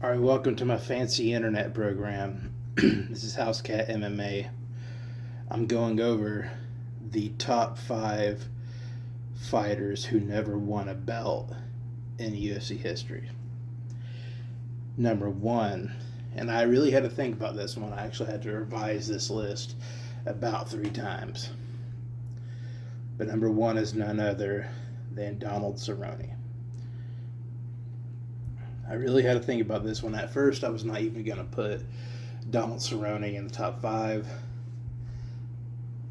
All right, welcome to my fancy internet program. This is House Cat MMA. I'm going over the top 5 fighters who never won a belt in UFC history. Number 1, and I really had to think about this one. I actually had to revise this list about 3 times. But number 1 is none other than Donald Cerrone. I really had to think about this one. At first, I was not even going to put Donald Cerrone in the top 5.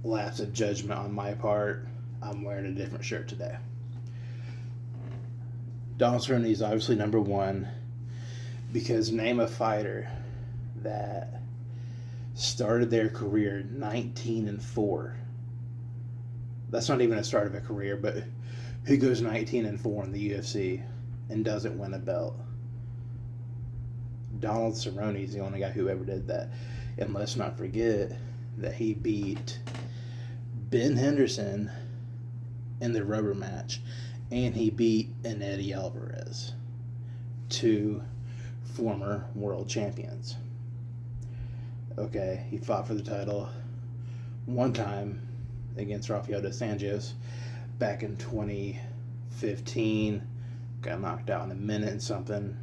Lapse of judgment on my part. I'm wearing a different shirt today. Donald Cerrone is obviously number 1 because name a fighter that started their career 19-4. That's not even a start of a career, but who goes 19-4 in the UFC and doesn't win a belt? Donald Cerrone is the only guy who ever did that. And let's not forget that he beat Ben Henderson in the rubber match, and he beat an Eddie Alvarez, 2 former world champions. Okay, he fought for the title one time against Rafael dos Anjos back in 2015. Got knocked out in a minute and something.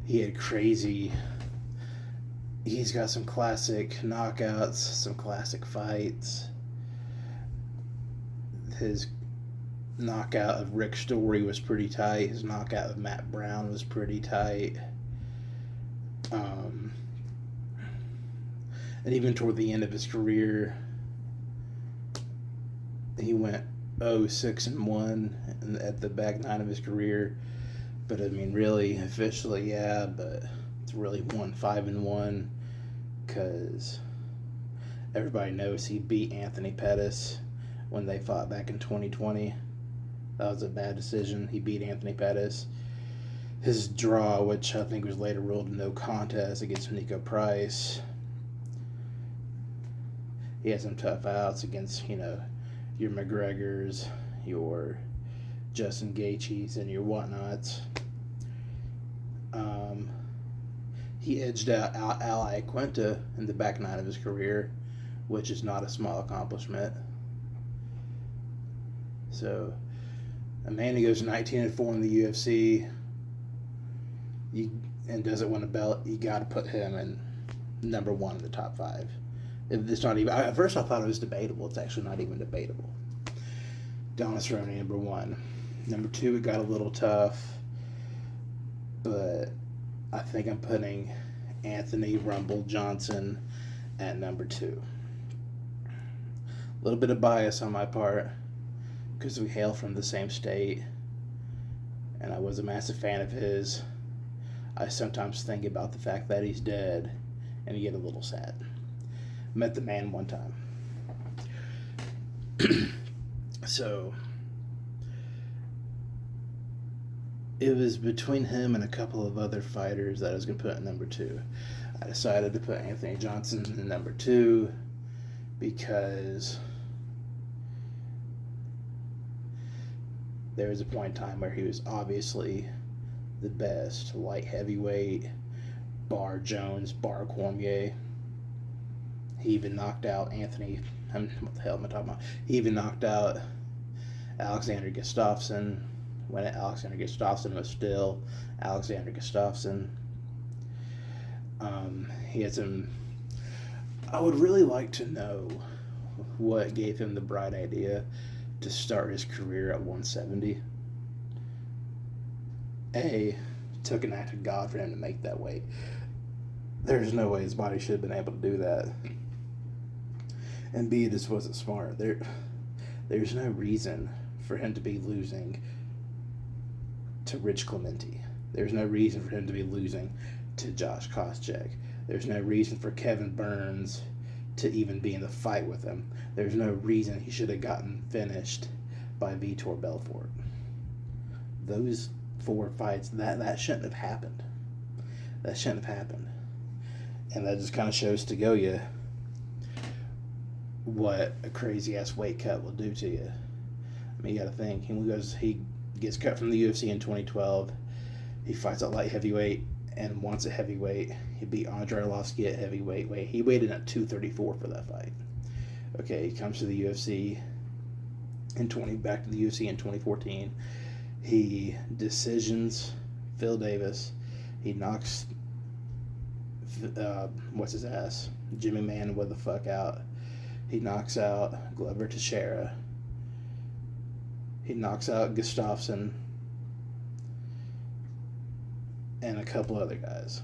He had crazy. He's got some classic knockouts, some classic fights. His knockout of Rick Story was pretty tight. His knockout of Matt Brown was pretty tight. And even toward the end of his career, he went 0-6-1 at the back 9 of his career. But I mean, really, officially, yeah, but it's really 1-5-1 because everybody knows he beat Anthony Pettis when they fought back in 2020. That was a bad decision. He beat Anthony Pettis. His draw, which I think was later ruled a no contest against Nico Price. He had some tough outs against, your McGregors, your Justin Gaethjes, and your whatnots. He edged out Al Iaquinta in the back 9 of his career, which is not a small accomplishment. So, a man who goes 19-4 in the UFC and doesn't win a belt, you got to put him in number 1 in the top 5. If it's not even, at first I thought it was debatable. It's actually not even debatable. Donald Cerrone, number 1. Number 2, it got a little tough, but I think I'm putting Anthony Rumble Johnson at number 2. A little bit of bias on my part because we hail from the same state, and I was a massive fan of his. I sometimes think about the fact that he's dead and get a little sad. Met the man one time. So it was between him and a couple of other fighters that I was going to put at number 2. I decided to put Anthony Johnson in number 2 because there was a point in time where he was obviously the best light heavyweight, bar Jones, bar Cormier. He even knocked out what the hell am I talking about? He even knocked out Alexander Gustafsson when Alexander Gustafsson was still Alexander Gustafsson. He had some. I would really like to know what gave him the bright idea to start his career at 170. A, took an act of God for him to make that weight. There's no way his body should have been able to do that. And B, it just wasn't smart. There's no reason for him to be losing to Rich Clemente. There's no reason for him to be losing to Josh Koscheck. There's no reason for Kevin Burns to even be in the fight with him. There's no reason he should have gotten finished by Vitor Belfort. Those 4 fights, that shouldn't have happened. That shouldn't have happened. And that just kind of shows to go you what a crazy ass weight cut will do to you. I mean, you got to think. gets cut from the UFC in 2012. He fights at light heavyweight and wants a heavyweight. He beat Andrei Arlovski at heavyweight weight. He weighed in at 234 for that fight. Okay, he comes to the UFC back to the UFC in 2014. He decisions Phil Davis. He knocks what's his ass? Jimmy Man with the fuck out. He knocks out Glover Teixeira. He knocks out Gustafsson and a couple other guys.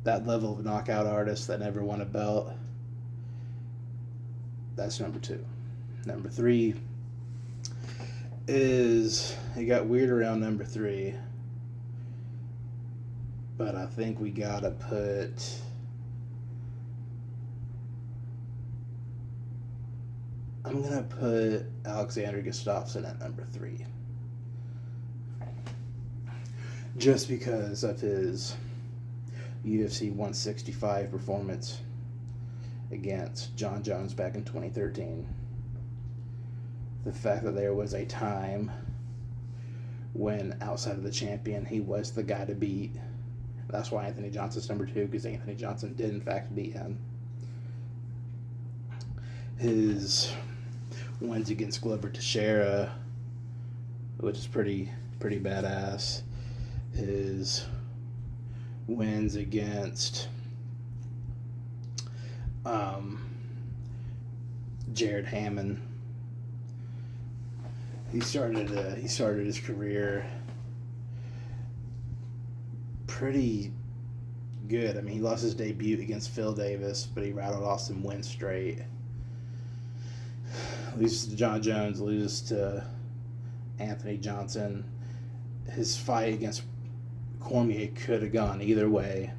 That level of knockout artist that never won a belt, that's number 2. Number 3 is, it got weird around number 3, but I think we gotta put, I'm gonna put Alexander Gustafsson at number 3. Just because of his UFC 165 performance against John Jones back in 2013. The fact that there was a time when, outside of the champion, he was the guy to beat. That's why Anthony Johnson's number 2, because Anthony Johnson did in fact beat him. His wins against Glover Teixeira, which is pretty badass. His wins against Jared Hammond. He started his career pretty good. I mean, he lost his debut against Phil Davis, but he rattled off some wins straight. Loses to John Jones, loses to Anthony Johnson. His fight against Cormier could have gone either way.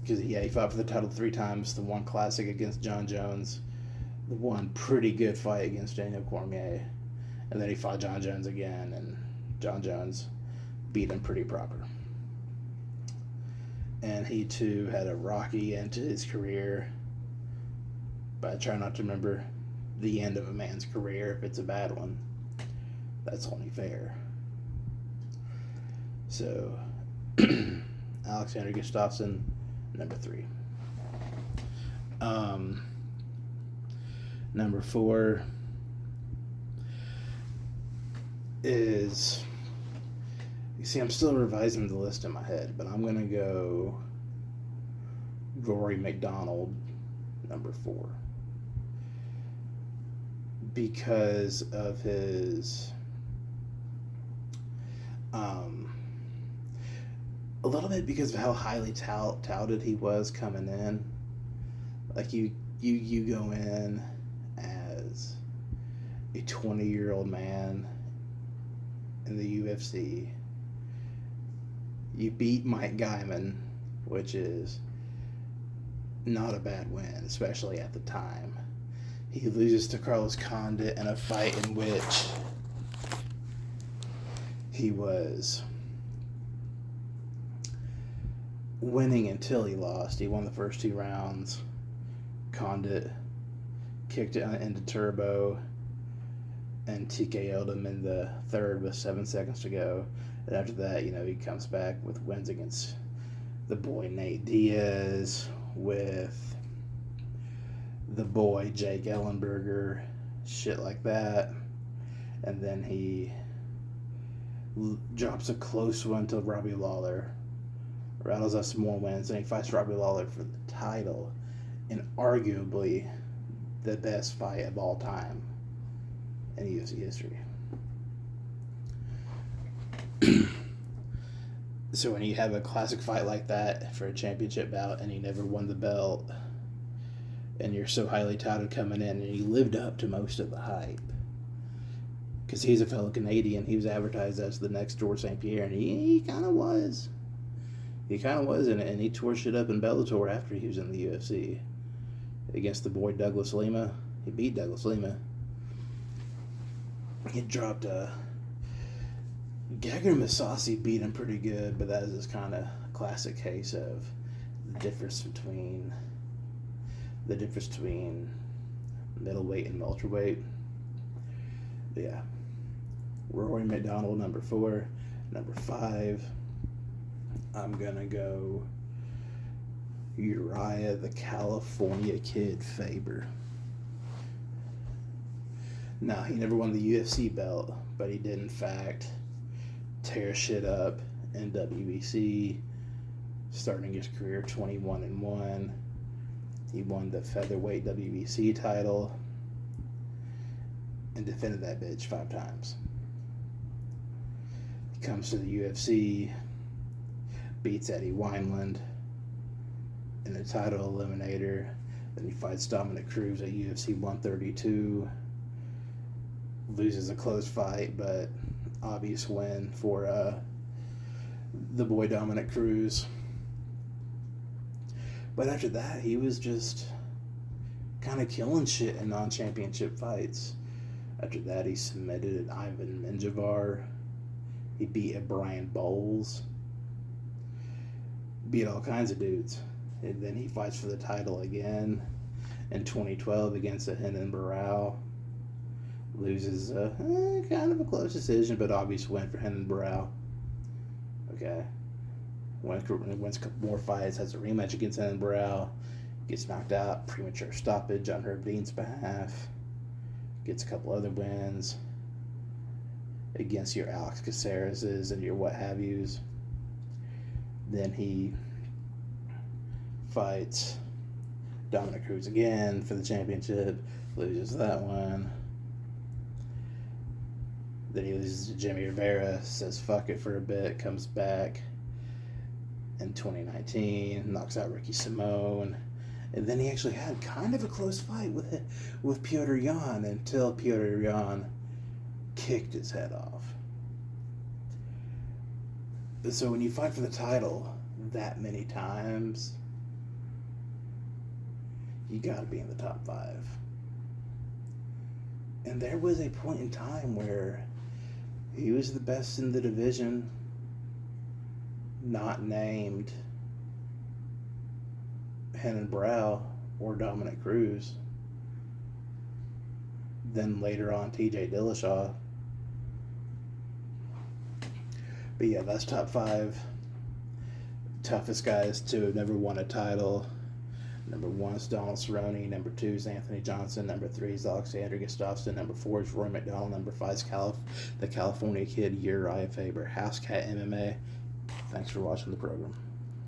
Because, yeah, he fought for the title 3 times. The one classic against John Jones. The one pretty good fight against Daniel Cormier. And then he fought John Jones again, and John Jones beat him pretty proper. And he, too, had a rocky end to his career. But I try not to remember the end of a man's career if it's a bad one. That's only fair. So, Alexander Gustafsson, number 3. Number 4 is, you see, I'm still revising the list in my head, but I'm going to go Rory McDonald, number 4. Because of his a little bit because of how highly touted he was coming in. Like, you go in as a 20-year-old man in the UFC. You beat Mike Guyman, which is not a bad win, especially at the time. He loses to Carlos Condit in a fight in which he was winning until he lost. He won the first 2 rounds. Condit kicked it into turbo and TKO'd him in the 3rd with 7 seconds to go. And after that, he comes back with wins against the boy Nate Diaz, with the boy Jake Ellenberger, shit like that. And then he drops a close one to Robbie Lawler, rattles up some more wins, and he fights Robbie Lawler for the title in arguably the best fight of all time in UFC history. So when you have a classic fight like that for a championship bout and he never won the belt, and you're so highly touted coming in, and he lived up to most of the hype, because he's a fellow Canadian. He was advertised as the next Georges St. Pierre, and he kind of was. He kind of was in it, and he tore shit up in Bellator after he was in the UFC. Against the boy Douglas Lima. He beat Douglas Lima. He dropped Gegard Mousasi beat him pretty good, but that is this kind of classic case of the difference between middleweight and welterweight. Yeah. Rory McDonald, number 4. Number 5, I'm going to go Uriah the California Kid Faber. Now, he never won the UFC belt, but he did, in fact, tear shit up in WBC, starting his career 21-1. He won the featherweight WBC title and defended that bitch 5 times. He comes to the UFC, beats Eddie Wineland in a title eliminator. Then he fights Dominic Cruz at UFC 132. Loses a close fight, but obvious win for the boy Dominic Cruz. But after that, he was just kind of killing shit in non-championship fights. After that, he submitted Ivan Menjivar. He beat a Brian Bowles. Beat all kinds of dudes. And then he fights for the title again in 2012 against a Renan Barão. Loses kind of a close decision, but obvious win for Renan Barão. Okay. Wins a couple more fights, has a rematch against Renan Barão, gets knocked out, premature stoppage on Herb Dean's behalf, gets a couple other wins against your Alex Caceres and your what have yous. Then he fights Dominic Cruz again for the championship, loses that one. Then he loses to Jimmy Rivera, says fuck it for a bit, comes back in 2019, knocks out Ricky Simone. And then he actually had kind of a close fight with Petr Yan until Petr Yan kicked his head off. So when you fight for the title that many times, you gotta be in the top 5. And there was a point in time where he was the best in the division, not named Renan Barão or Dominic Cruz. Then later on, TJ Dillashaw. But yeah, that's top 5 toughest guys to have never won a title. Number 1 is Donald Cerrone. Number 2 is Anthony Johnson. Number 3 is Alexander Gustafsson. Number 4 is Roy McDonald. Number 5 is the California Kid, Uriah Faber. House Cat MMA. Thanks for watching the program.